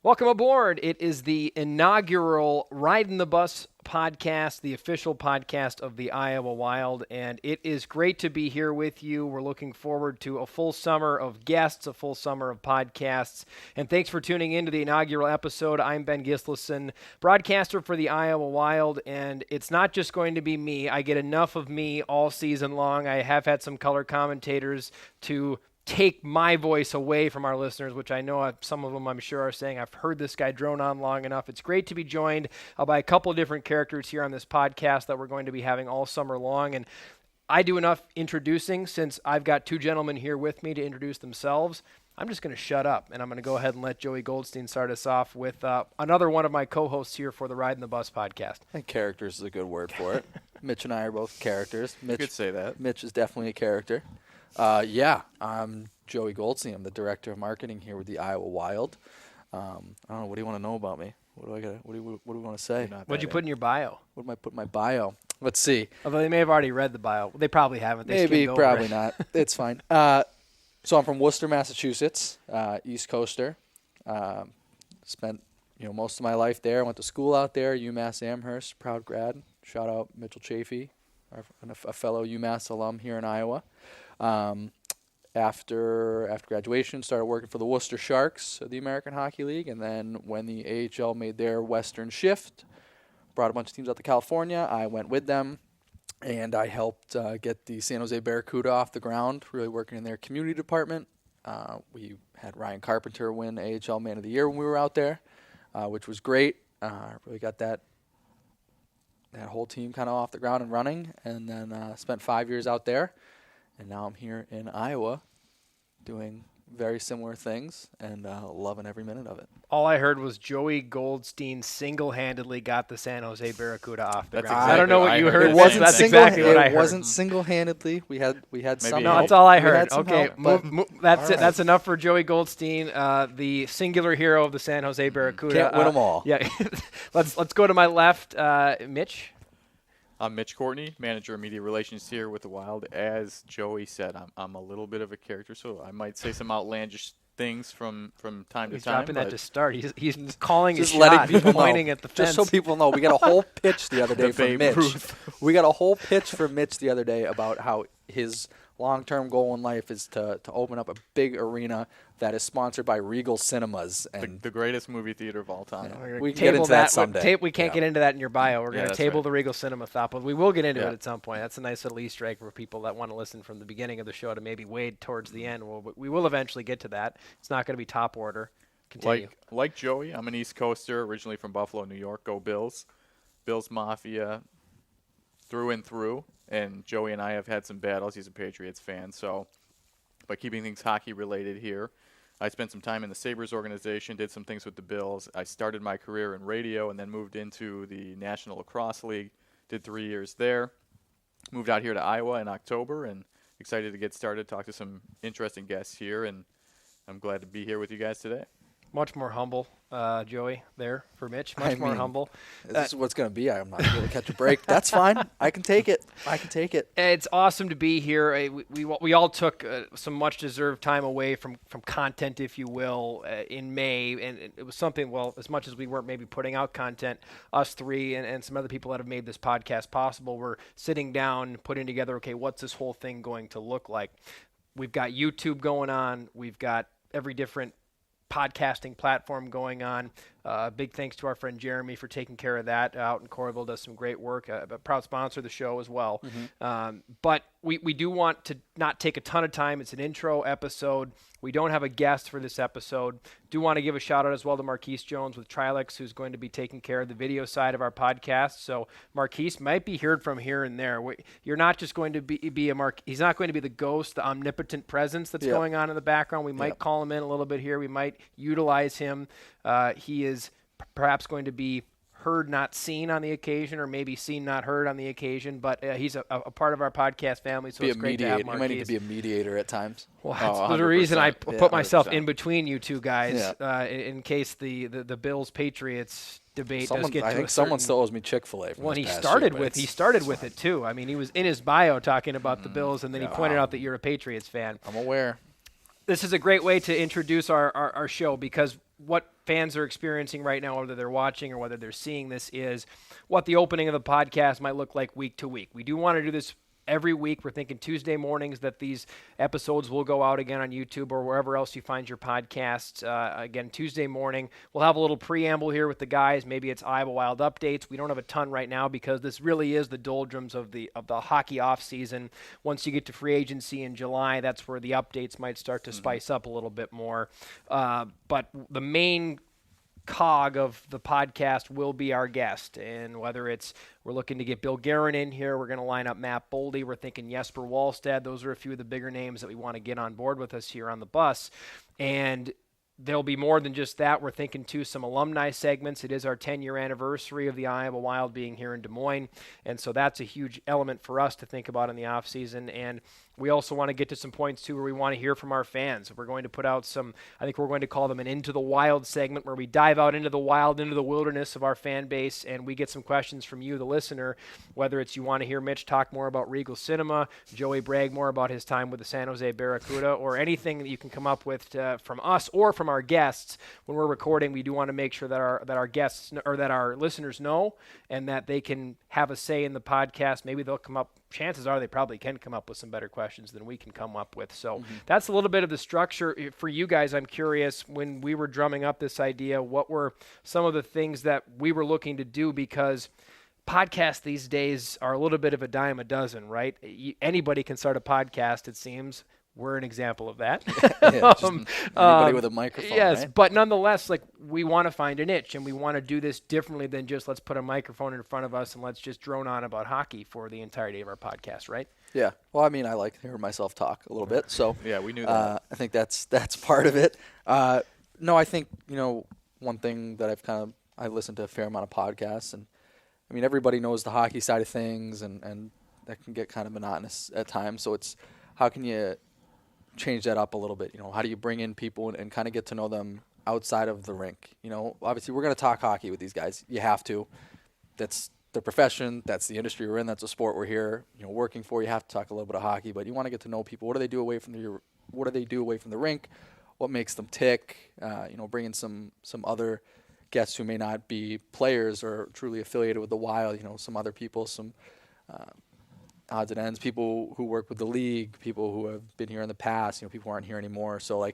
Welcome aboard. It is the inaugural Ridin the Bus podcast, the official podcast of the Iowa Wild, and it is great to be here with you. We're looking forward to a full summer of guests, a full summer of podcasts, and thanks for tuning in to the inaugural episode. I'm Ben Gislason, broadcaster for the Iowa Wild, and it's not just going to be me. I get enough of me all season long. I have had some color commentators to take my voice away from our listeners, which I know some of them I'm sure are saying, I've heard this guy drone on long enough. It's great to be joined by a couple of different characters here on this podcast that we're going to be having all summer long. And I do enough introducing since I've got two gentlemen here with me to introduce themselves. I'm just going to shut up, and I'm going to go ahead and let Joey Goldstein start us off with another one of my co-hosts here for the Ridin the Bus podcast. I think characters is a good word for it. Mitch and I are both characters. Mitch, you could say that. Mitch is definitely a character. I'm Joey Goldstein. I'm the director of marketing here with the Iowa Wild. I don't know. What do you want to know about me? What do we want to say? What'd you put in your bio? What am I put in my bio? Let's see. Although they may have already read the bio. They probably haven't. Maybe, probably not. It's fine. So I'm from Worcester, Massachusetts, East Coaster. Spent most of my life there. Went to school out there, UMass Amherst, proud grad. Shout out Mitchell Chafee, a fellow UMass alum here in Iowa. After graduation, started working for the Worcester Sharks of the American Hockey League, and then when the AHL made their Western shift, brought a bunch of teams out to California. I went with them, and I helped get the San Jose Barracuda off the ground, really working in their community department. We had Ryan Carpenter win AHL Man of the Year when we were out there, which was great. Really got that whole team kind of off the ground and running, and then spent 5 years out there. And now I'm here in Iowa doing very similar things and loving every minute of it. All I heard was Joey Goldstein single-handedly got the San Jose Barracuda off the ground. Exactly I don't know what you heard. That's exactly what I heard. It wasn't single-handedly. We had some. No, that's all I heard. Okay, that's it. That's enough for Joey Goldstein, the singular hero of the San Jose Barracuda. Can't win them all. Yeah, let's go to my left, Mitch. I'm Mitch Courtney, manager of media relations here with the Wild. As Joey said, I'm a little bit of a character, so I might say some outlandish things from time to time. He's dropping that to start. He's calling his just letting shot, people pointing know. at the fence. Just so people know, we got a whole pitch the other day from Mitch. We got a whole pitch from Mitch the other day about how his long-term goal in life is to open up a big arena that is sponsored by Regal Cinemas. And the greatest movie theater of all time. Yeah, we can get into that someday. We can't get into that in your bio. We're going to table right. the Regal Cinema thought, but we will get into it at some point. That's a nice little Easter egg for people that want to listen from the beginning of the show to maybe wade towards the end. We will eventually get to that. It's not going to be top order. Continue. Like Joey, I'm an East Coaster, originally from Buffalo, New York. Go Bills. Bills Mafia through and through. And Joey and I have had some battles. He's a Patriots fan. So by keeping things hockey-related here, I spent some time in the Sabres organization, did some things with the Bills. I started my career in radio and then moved into the National Lacrosse League, did 3 years there. Moved out here to Iowa in October and excited to get started, talk to some interesting guests here, and I'm glad to be here with you guys today. Much more humble, Joey, there for Mitch. Much more humble. This is what's going to be. I'm not going to catch a break. That's fine. I can take it. It's awesome to be here. We all took some much-deserved time away from content, if you will, in May. And it was something, well, as much as we weren't maybe putting out content, us three and some other people that have made this podcast possible, were sitting down, putting together, okay, what's this whole thing going to look like? We've got YouTube going on. We've got every different podcasting platform going on. Big thanks to our friend Jeremy for taking care of that out in Coralville. Does some great work. A proud sponsor of the show as well. Mm-hmm. But we do want to not take a ton of time. It's an intro episode. We don't have a guest for this episode. Do want to give a shout out as well to Marquise Jones with Trilix, who's going to be taking care of the video side of our podcast. So Marquise might be heard from here and there. You're not just going to be he's not going to be the ghost, the omnipotent presence that's going on in the background. We might call him in a little bit here. We might utilize him. He is perhaps going to be heard, not seen on the occasion, or maybe seen, not heard on the occasion, but he's a part of our podcast family, so it's great to have Marquise. You might need to be a mediator at times. Well, that's the reason I put myself in between you two guys, in case the Bills-Patriots debate does get to I think someone still owes me Chick-fil-A. He started with it too. I mean, he was in his bio talking about the Bills, and then he pointed out that you're a Patriots fan. I'm aware. This is a great way to introduce our show because what fans are experiencing right now, whether they're watching or whether they're seeing this, is what the opening of the podcast might look like week to week. We do want to do this every week. We're thinking Tuesday mornings that these episodes will go out again on YouTube or wherever else you find your podcasts. Again, Tuesday morning, we'll have a little preamble here with the guys. Maybe it's Iowa Wild updates. We don't have a ton right now because this really is the doldrums of the hockey off season. Once you get to free agency in July, that's where the updates might start to spice up a little bit more. But the main cog of the podcast will be our guest, and whether it's we're looking to get Bill Guerin in here, we're going to line up Matt Boldy, we're thinking Jesper Wallstad. Those are a few of the bigger names that we want to get on board with us here on the bus, and there'll be more than just that. We're thinking, too, some alumni segments. It is our 10-year anniversary of the Iowa Wild being here in Des Moines, and so that's a huge element for us to think about in the offseason. And we also want to get to some points, too, where we want to hear from our fans. We're going to put out some, I think we're going to call them an Into the Wild segment, where we dive out into the wild, into the wilderness of our fan base, and we get some questions from you, the listener, whether it's you want to hear Mitch talk more about Regal Cinema, Joey brag more about his time with the San Jose Barracuda, or anything that you can come up with from us or from our guests. When we're recording, we do want to make sure that our guests or that our listeners know and that they can have a say in the podcast. Maybe they'll come up. Chances are they probably can come up with some better questions than we can come up with. So that's a little bit of the structure. For you guys, I'm curious, when we were drumming up this idea, what were some of the things that we were looking to do? Because podcasts these days are a little bit of a dime a dozen, right? Anybody can start a podcast, it seems. We're an example of that. Yeah, just anybody with a microphone, yes, right? But nonetheless, like, we want to find a niche, and we want to do this differently than just let's put a microphone in front of us and let's just drone on about hockey for the entirety of our podcast, right? Yeah. Well, I mean, I like hearing myself talk a little bit, so Yeah, we knew that. I think that's part of it. No, I think, one thing that I listen to a fair amount of podcasts, and I mean, everybody knows the hockey side of things, and that can get kind of monotonous at times. So it's how can you change that up a little bit? How do you bring in people and kind of get to know them outside of the rink? Obviously we're going to talk hockey with these guys. You have to. That's the profession. That's the industry we're in. That's the sport we're here, working for. You have to talk a little bit of hockey, but you want to get to know people. What do they do away from the rink? What makes them tick? Bring in some other guests who may not be players or truly affiliated with the Wild. Some other people, some odds and ends, people who work with the league, people who have been here in the past, people who aren't here anymore. So,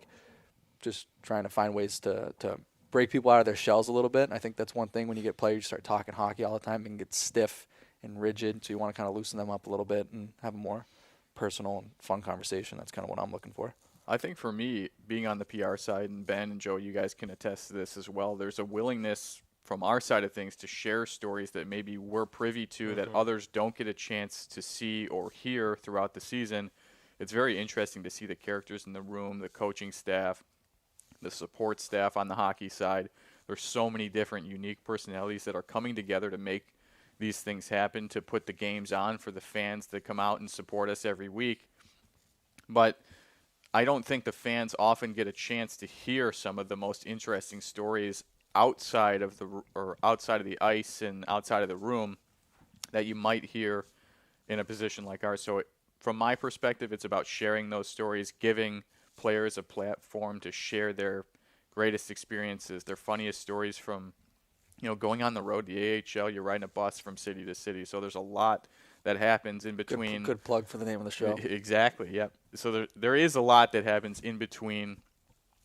just trying to find ways to break people out of their shells a little bit. And I think that's one thing when you get players, you start talking hockey all the time and get stiff and rigid. So you want to kind of loosen them up a little bit and have a more personal and fun conversation. That's kind of what I'm looking for. I think for me, being on the PR side, and Ben and Joe, you guys can attest to this as well, there's a willingness from our side of things to share stories that maybe we're privy to that others don't get a chance to see or hear throughout the season. It's very interesting to see the characters in the room, the coaching staff, the support staff on the hockey side. There's so many different unique personalities that are coming together to make these things happen, to put the games on for the fans that come out and support us every week. But I don't think the fans often get a chance to hear some of the most interesting stories outside of the ice and outside of the room that you might hear in a position like ours. So from my perspective, it's about sharing those stories, giving players a platform to share their greatest experiences, their funniest stories from, going on the road, the AHL, you're riding a bus from city to city. So there's a lot that happens in between. Good plug for the name of the show. Exactly, yep. So there is a lot that happens in between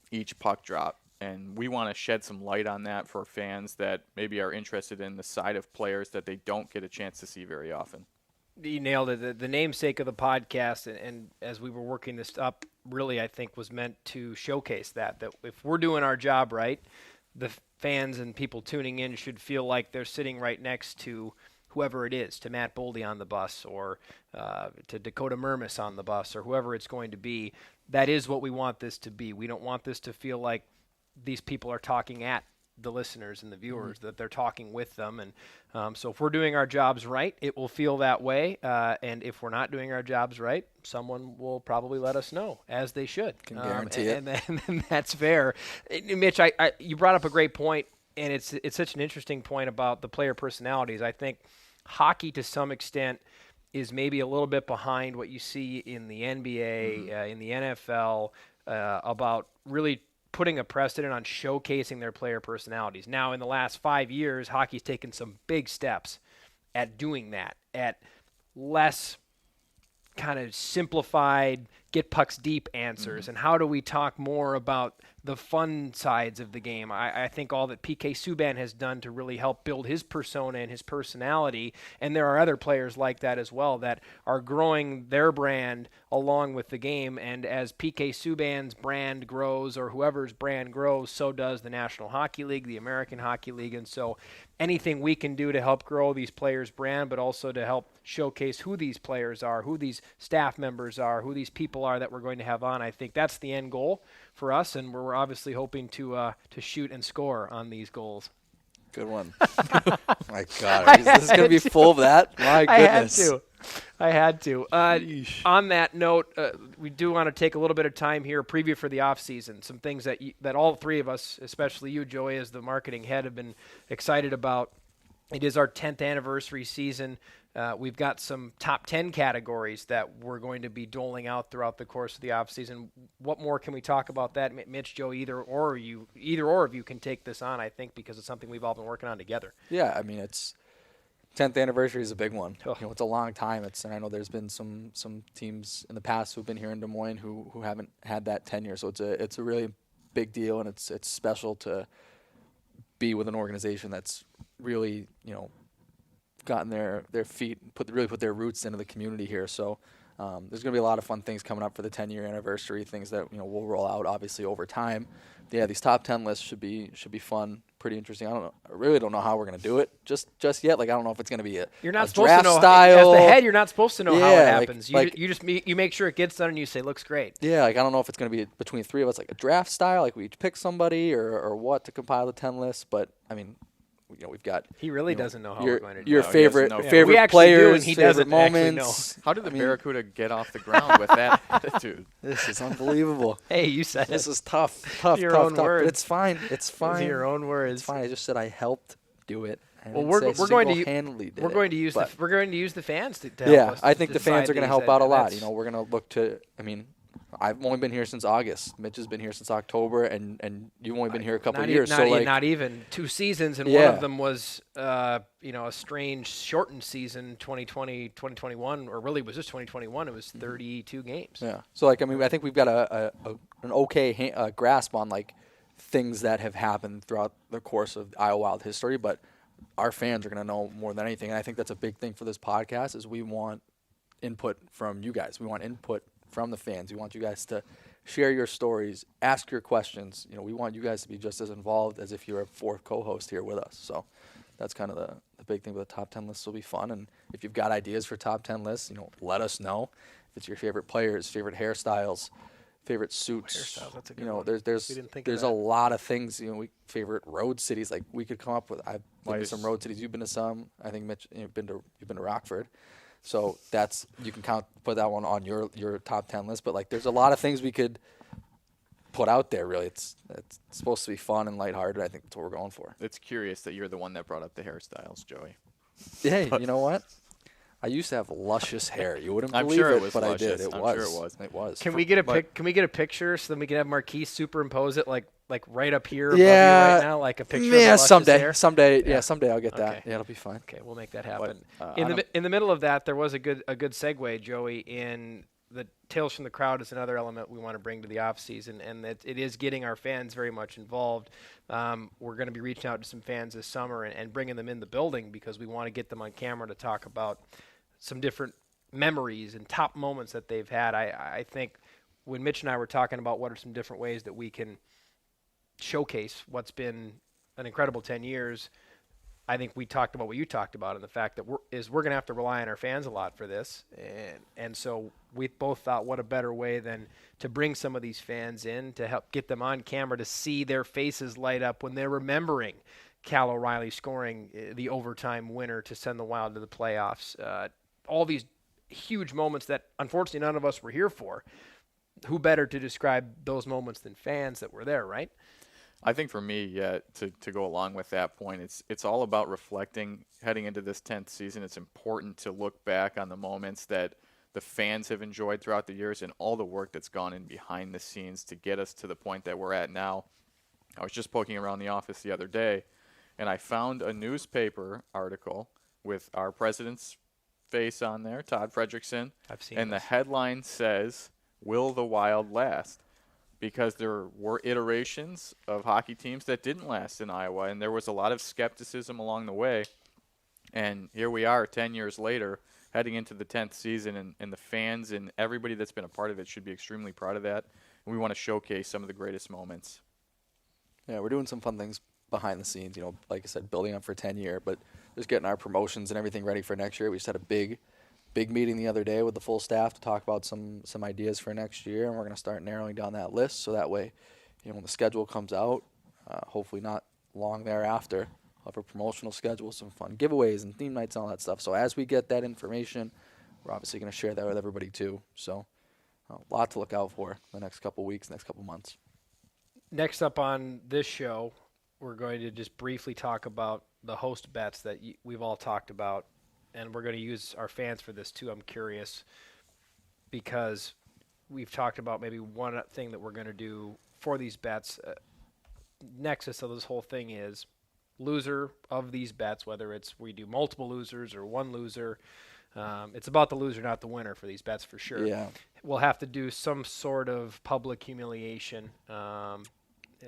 each puck drop. And we want to shed some light on that for fans that maybe are interested in the side of players that they don't get a chance to see very often. You nailed it. The namesake of the podcast, and as we were working this up, really I think was meant to showcase that if we're doing our job right, the fans and people tuning in should feel like they're sitting right next to whoever it is, to Matt Boldy on the bus or to Dakota Murmis on the bus or whoever it's going to be. That is what we want this to be. We don't want this to feel like these people are talking at the listeners and the viewers, that they're talking with them. And so if we're doing our jobs right, it will feel that way. And if we're not doing our jobs right, someone will probably let us know, as they should. Can guarantee it. And that's fair. Mitch, you brought up a great point, and it's such an interesting point about the player personalities. I think hockey, to some extent, is maybe a little bit behind what you see in the NBA, in the NFL, about really putting a precedent on showcasing their player personalities. Now, in the last 5 years, hockey's taken some big steps at doing that, at less kind of simplified, get pucks deep answers, and how do we talk more about the fun sides of the game. I think all that PK Subban has done to really help build his persona and his personality, and there are other players like that as well that are growing their brand along with the game, and as PK Subban's brand grows or whoever's brand grows, so does the National Hockey League, the American Hockey League, and so anything we can do to help grow these players' brand, but also to help showcase who these players are, who these staff members are, who these people are that we're going to have on. I think that's the end goal for us, and we're obviously hoping to shoot and score on these goals. Good one. My God, is this going to be full of that? My goodness. I had to. On that note, we do want to take a little bit of time here, a preview for the off season. Some things that all three of us, especially you, Joey, as the marketing head, have been excited about. It is our 10th anniversary season. We've got some top 10 categories that we're going to be doling out throughout the course of the off season. What more can we talk about that? Mitch, Joe, either or of you can take this on, I think, because it's something we've all been working on together. Yeah, I mean, it's 10th anniversary is a big one. Oh. It's a long time. And I know there's been some teams in the past who've been here in Des Moines who haven't had that tenure. So it's a really big deal, and it's special to be with an organization that's really, gotten their feet, really put their roots into the community here. So there's going to be a lot of fun things coming up for the 10-year anniversary, things that we'll roll out obviously over time. Yeah, these top 10 lists should be fun, pretty interesting. I really don't know how we're going to do it just yet. Like, I don't know if it's going to be you're not a supposed draft to know style. As the head, you're not supposed to know how it happens. You you make sure it gets done and you say looks great. Yeah, like I don't know if it's going to be between three of us, like a draft style, like we each pick somebody or what to compile the 10 lists. But I mean, we've got. He really doesn't know how we're going to do your it. favorite We players, and he favorite doesn't moments. know. How did the Barracuda get off the ground with that attitude? This is unbelievable. Hey, you said this it. is tough. Your own tough. words. But it's fine. It's fine. Your own words. It's fine. I just said I helped do it. Well, we're going to use the fans to help us. I think the fans are going to help out a lot. We're going to look to. I mean, I've only been here since August. Mitch has been here since October, and you've only been here a couple of years. Not even 2 seasons, and one of them was a strange shortened season, 2020, 2021, or really was just 2021. It was 32 games. Yeah. So I think we've got an okay grasp on things that have happened throughout the course of Iowa Wild history, but our fans are going to know more than anything. And I think that's a big thing for this podcast is we want input from you guys. We want input from the fans. We want you guys to share your stories, ask your questions. We want you guys to be just as involved as if you're a fourth co-host here with us. So that's kind of the big thing with the top 10 lists. Will be fun. And if you've got ideas for top 10 lists, let us know. If it's your favorite players, favorite hairstyles, favorite suits, that's a good one. There's a lot of things. Favorite road cities. Like we could come up with. I've been to some road cities. You've been to some. I think Mitch, you've been to Rockford. So you can put that one on your top 10 list. But there's a lot of things we could put out there. Really, it's supposed to be fun and lighthearted. I think that's what we're going for. It's curious that you're the one that brought up the hairstyles, Joey. Hey, you know what? I used to have luscious hair. You wouldn't I'm believe sure it, was but luscious. I did. It was. Can we get a picture so then we can have Marquise superimpose it like right up here above you right now, like a picture? Yeah, of hair? someday I'll get that. Yeah, it'll be fine. Okay, we'll make that happen. In the middle of that, there was a good segue, Joey. In the Tales from the Crowd is another element we want to bring to the off season, and that it is getting our fans very much involved. We're going to be reaching out to some fans this summer and bringing them in the building because we want to get them on camera to talk about some different memories and top moments that they've had. I think when Mitch and I were talking about what are some different ways that we can showcase what's been an incredible 10 years, I think we talked about what you talked about and the fact that we're going to have to rely on our fans a lot for this. And so we both thought what a better way than to bring some of these fans in to help get them on camera to see their faces light up when they're remembering Cal O'Reilly scoring the overtime winner to send the Wild to the playoffs. All these huge moments that unfortunately none of us were here for. Who better to describe those moments than fans that were there, right? I think for me, to go along with that point, it's all about reflecting heading into this 10th season. It's important to look back on the moments that the fans have enjoyed throughout the years, and all the work that's gone in behind the scenes to get us to the point that we're at now. I was just poking around the office the other day, and I found a newspaper article with our president's face on there, Todd Frederickson. I've seen and this. The headline says, "Will the Wild last?" Because there were iterations of hockey teams that didn't last in Iowa, and there was a lot of skepticism along the way. And here we are 10 years later, heading into the 10th season, and the fans and everybody that's been a part of it should be extremely proud of that. And we want to showcase some of the greatest moments. Yeah, we're doing some fun things behind the scenes, like I said, building up for 10 year, but just getting our promotions and everything ready for next year. We just had a big meeting the other day with the full staff to talk about some ideas for next year, and we're going to start narrowing down that list so that way, when the schedule comes out, hopefully not long thereafter, we'll have a promotional schedule, some fun giveaways and theme nights and all that stuff. So as we get that information, we're obviously going to share that with everybody too. So a lot to look out for the next couple weeks, next couple months. Next up on this show, we're going to just briefly talk about the host bets that we've all talked about, and we're going to use our fans for this too. I'm curious because we've talked about maybe one thing that we're going to do for these bets. Nexus of this whole thing is loser of these bets, whether it's we do multiple losers or one loser. It's about the loser, not the winner for these bets for sure. Yeah. We'll have to do some sort of public humiliation.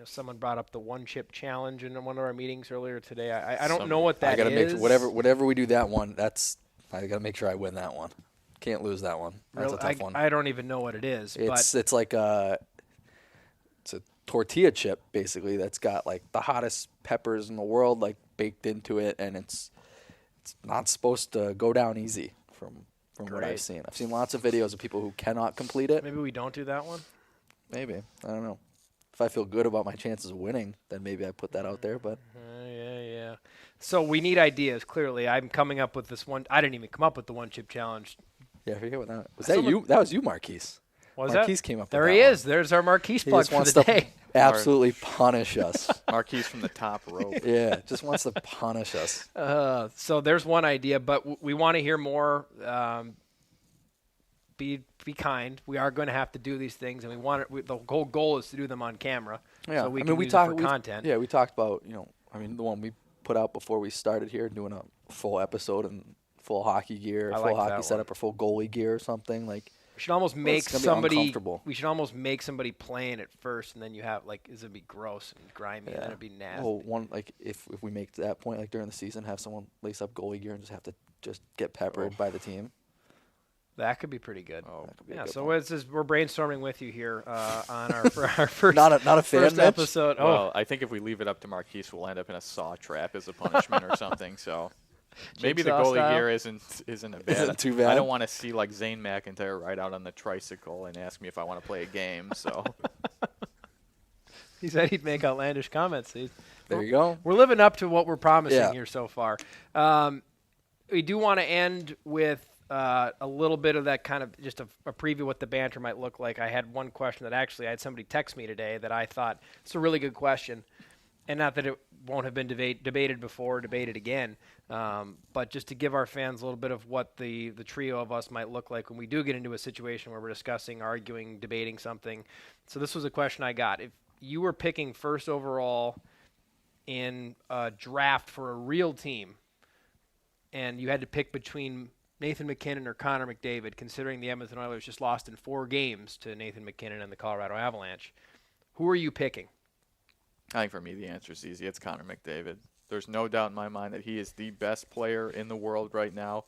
Someone brought up the one chip challenge in one of our meetings earlier today. I don't know what that is. I got to make sure whatever we do that one, I got to make sure I win that one. Can't lose that one. That's a tough one. I don't even know what it is. It's like it's a tortilla chip basically that's got like the hottest peppers in the world like baked into it, and it's not supposed to go down easy from what I've seen. I've seen lots of videos of people who cannot complete it. Maybe we don't do that one. Maybe, I don't know. If I feel good about my chances of winning, then maybe I put that out there. But yeah. So we need ideas. Clearly, I'm coming up with this one. I didn't even come up with the one chip challenge. Yeah, I forget what that was. That you? That was you, Marquise. Marquise came up. There with he that is. one. There's our Marquise plug for the day. Absolutely punish us. Marquise from the top rope. Yeah, just wants to punish us. So there's one idea, but we want to hear more. Be kind. We are going to have to do these things, and the whole goal is to do them on camera. Yeah, so we can use it for content. Yeah, we talked about the one we put out before we started here, doing a full episode in full hockey gear, full hockey setup, or full goalie gear or something like. We should almost make somebody. We should almost make somebody playing it first, and then you have it'd be gross and grimy, and then it'd be nasty. Well, if we make to that point, like during the season, have someone lace up goalie gear and just have to get peppered by the team. That could be pretty good. Yeah. So we're brainstorming with you here on our first not a fan first episode. Well, I think if we leave it up to Marquise, we'll end up in a saw trap as a punishment or something. So maybe the goalie gear isn't a bad. Isn't too bad. I don't want to see like Zane McIntyre ride out on the tricycle and ask me if I want to play a game. So he said he'd make outlandish comments. There you go. We're living up to what we're promising here so far. We do want to end with a little bit of that kind of just a preview what the banter might look like. I had one question that actually I had somebody text me today that I thought it's a really good question, and not that it won't have been debated before, debated again, but just to give our fans a little bit of what the trio of us might look like when we do get into a situation where we're discussing, arguing, debating something. So this was a question I got. If you were picking first overall in a draft for a real team, and you had to pick between Nathan MacKinnon or Connor McDavid, considering the Edmonton Oilers just lost in 4 games to Nathan MacKinnon and the Colorado Avalanche, who are you picking? I think for me the answer is easy. It's Connor McDavid. There's no doubt in my mind that he is the best player in the world right now.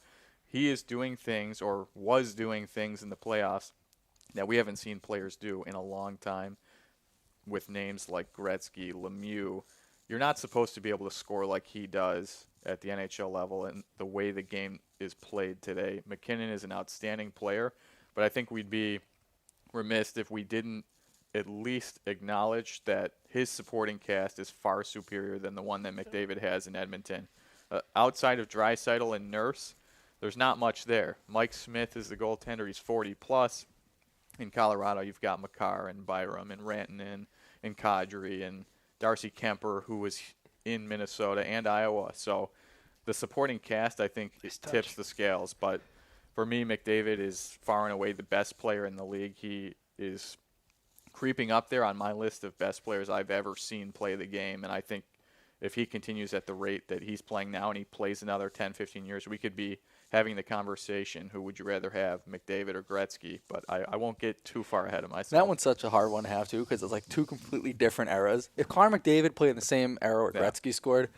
He is doing things, or was doing things in the playoffs that we haven't seen players do in a long time with names like Gretzky, Lemieux. You're not supposed to be able to score like he does at the NHL level and the way the game is played today. McKinnon is an outstanding player, but I think we'd be remiss if we didn't at least acknowledge that his supporting cast is far superior than the one that McDavid has in Edmonton. Outside of Draisaitl and Nurse, there's not much there. Mike Smith is the goaltender. He's 40+. In Colorado, you've got Makar and Byram and Rantanen and Kadri and Darcy Kemper, who was in Minnesota and Iowa. So the supporting cast, I think, tips the scales. But For me, McDavid is far and away the best player in the league. He is creeping up there on my list of best players I've ever seen play the game. And I think if he continues at the rate that he's playing now and he plays another 10, 15 years, we could be having the conversation, who would you rather have, McDavid or Gretzky? But I won't get too far ahead of myself. That one's such a hard one to have, too, because it's like two completely different eras. If Connor McDavid played in the same era where Gretzky scored,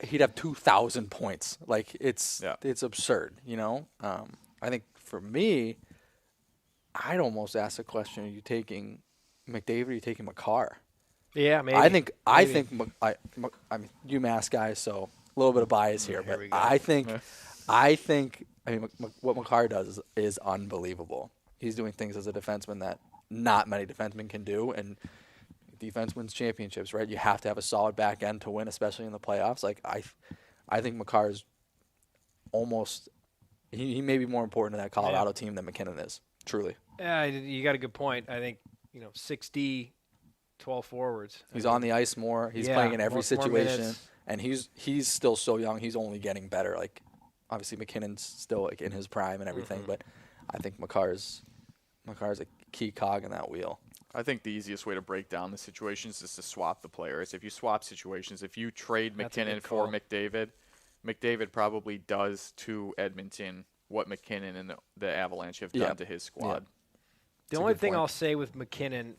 he'd have 2,000 points. Like, it's absurd, you know? I think for me, I'd almost ask the question, are you taking McDavid or are you taking Makar? Yeah, maybe. I think I'm UMass guy, so a little bit of bias here, but I think what Makar does is unbelievable. He's doing things as a defenseman that not many defensemen can do, and defense wins championships, right? You have to have a solid back end to win, especially in the playoffs. Like I think Makar is almost he may be more important to that Colorado team than McKinnon is. Truly. Yeah, you got a good point. I think 6D, 12 forwards. He's on the ice more. He's playing in every situation, and he's still so young. He's only getting better. Like obviously McKinnon's still like in his prime and everything, but I think Makar's a key cog in that wheel. I think the easiest way to break down the situations is to swap the players. If you swap situations, if you trade McKinnon for McDavid, McDavid probably does to Edmonton what McKinnon and the Avalanche have done to his squad. The only thing I'll say with McKinnon,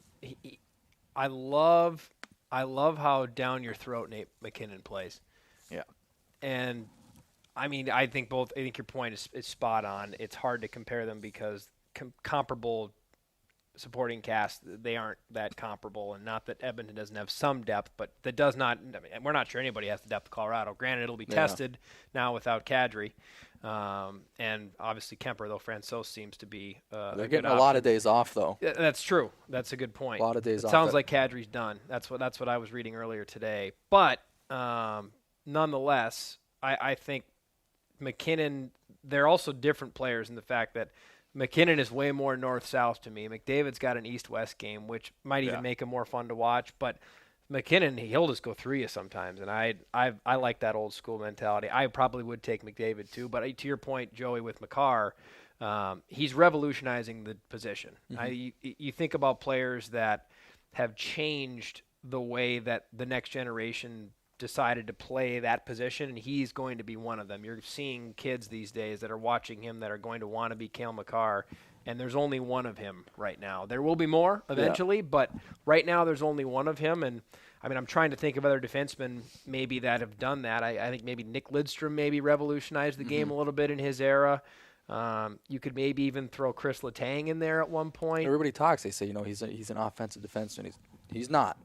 I love how down your throat Nate McKinnon plays. Yeah. And I mean, I think your point is spot on. It's hard to compare them because comparable supporting cast, they aren't that comparable, and not that Edmonton doesn't have some depth, but that does not. I mean, we're not sure anybody has the depth of Colorado. Granted, it'll be tested now without Kadri, and obviously Kemper, though Francois seems to be. They're getting a lot of days off, though. Yeah, that's true. That's a good point. A lot of days off. Sounds like Kadri's done. That's what I was reading earlier today. But nonetheless, I think McKinnon. They're also different players in the fact that McKinnon is way more north-south to me. McDavid's got an east-west game, which might even make him more fun to watch. But McKinnon, he'll just go through you sometimes, and I like that old-school mentality. I probably would take McDavid too, but to your point, Joey, with Makar, he's revolutionizing the position. You think about players that have changed the way that the next generation decided to play that position, and he's going to be one of them. You're seeing kids these days that are watching him that are going to want to be Cale Makar, and there's only one of him right now. There will be more eventually, but right now there's only one of him. And I mean, I'm trying to think of other defensemen maybe that have done that. I think maybe Nick Lidstrom maybe revolutionized the game a little bit in his era. You could maybe even throw Chris Letang in there at one point. Everybody talks. They say, he's an offensive defenseman. He's not.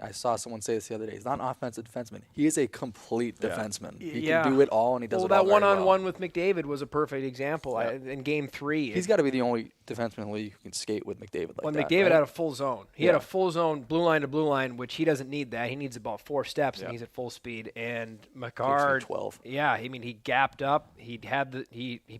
I saw someone say this the other day. He's not an offensive defenseman. He is a complete defenseman. He can do it all, and he does it all that one-on-one with McDavid was a perfect example in Game 3. He's got to be the only defenseman in the league who can skate with McDavid like that. McDavid had a full zone. He had a full zone, blue line to blue line, which he doesn't need that. He needs about 4 steps, and he's at full speed. And Makar, 12. Yeah, I mean, he gapped up. He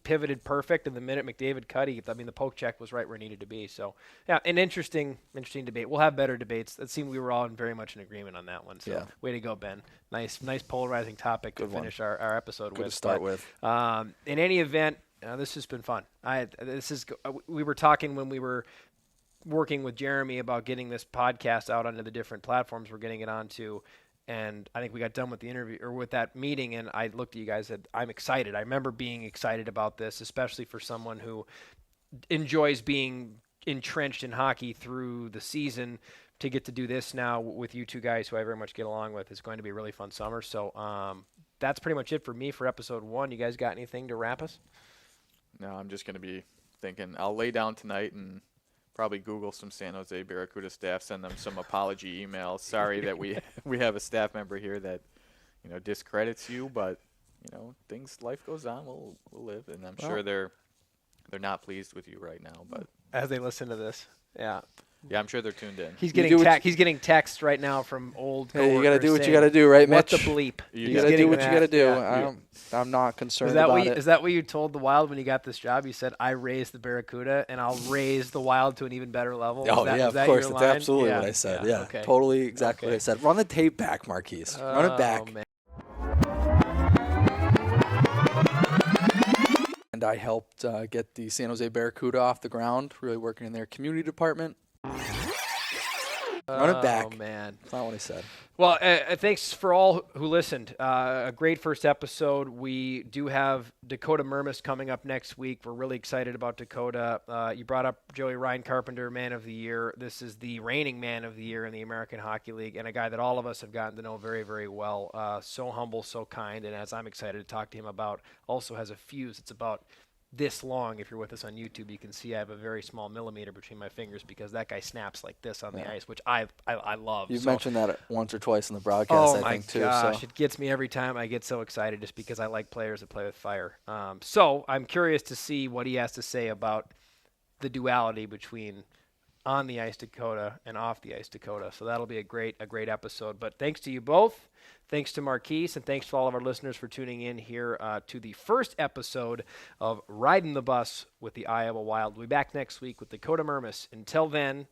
pivoted perfect, and the minute McDavid cut, the poke check was right where it needed to be. So, yeah, an interesting debate. We'll have better debates. It seemed we were all very much in agreement on that one. So, way to go, Ben. Nice polarizing topic to finish our episode with. Good to start with. In any event, this has been fun. We were talking when we were working with Jeremy about getting this podcast out onto the different platforms we're getting it onto, and I think we got done with the interview or with that meeting, and I looked at you guys and said, I'm excited. I remember being excited about this, especially for someone who enjoys being entrenched in hockey through the season. To get to do this now with you two guys who I very much get along with is going to be a really fun summer. So that's pretty much it for me for episode 1. You guys got anything to wrap us? No, I'm just going to be thinking I'll lay down tonight and probably Google some San Jose Barracuda staff, send them some apology emails. Sorry that we have a staff member here that discredits you, but life goes on. We'll live, and I'm sure they're not pleased with you right now, but as they listen to this, Yeah, I'm sure they're tuned in. He's getting texts right now from old coworkers. Hey, you got to do what you got to do, right, Mitch? What the bleep? You got to do what you got to do. Yeah. I'm not concerned about it. Is that what you told the Wild when you got this job? You said, I raised the Barracuda, and I'll raise the Wild to an even better level. Oh, of course. That's absolutely what I said. Yeah, okay. Totally exactly what I said. Run the tape back, Marquise. Run it back. Man. and I helped get the San Jose Barracuda off the ground, really working in their community department. Run it back. Oh, man. That's not what I said. Well, thanks for all who listened. A great first episode. We do have Dakota Mermis coming up next week. We're really excited about Dakota. You brought up Joey Ryan Carpenter, Man of the Year. This is the reigning Man of the Year in the American Hockey League, and a guy that all of us have gotten to know very, very well. So humble, so kind, and as I'm excited to talk to him about, also has a fuse. It's about this long. If you're with us on YouTube, you can see I have a very small millimeter between my fingers because that guy snaps like this on the ice, which I love. You've mentioned that once or twice in the broadcast, I think, too. Oh, my gosh. So. It gets me every time. I get so excited just because I like players that play with fire. So I'm curious to see what he has to say about the duality between on the ice Dakota and off the ice Dakota. So that'll be a great episode. But thanks to you both. Thanks to Marquise, and thanks to all of our listeners for tuning in here to the first episode of Ridin' the Bus with the Iowa Wild. We'll be back next week with Dakota Mermis. Until then,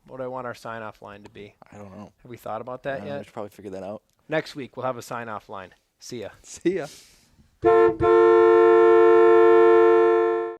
what do I want our sign-off line to be? I don't know. Have we thought about that yet? I should probably figure that out. Next week, we'll have a sign-off line. See ya. See ya.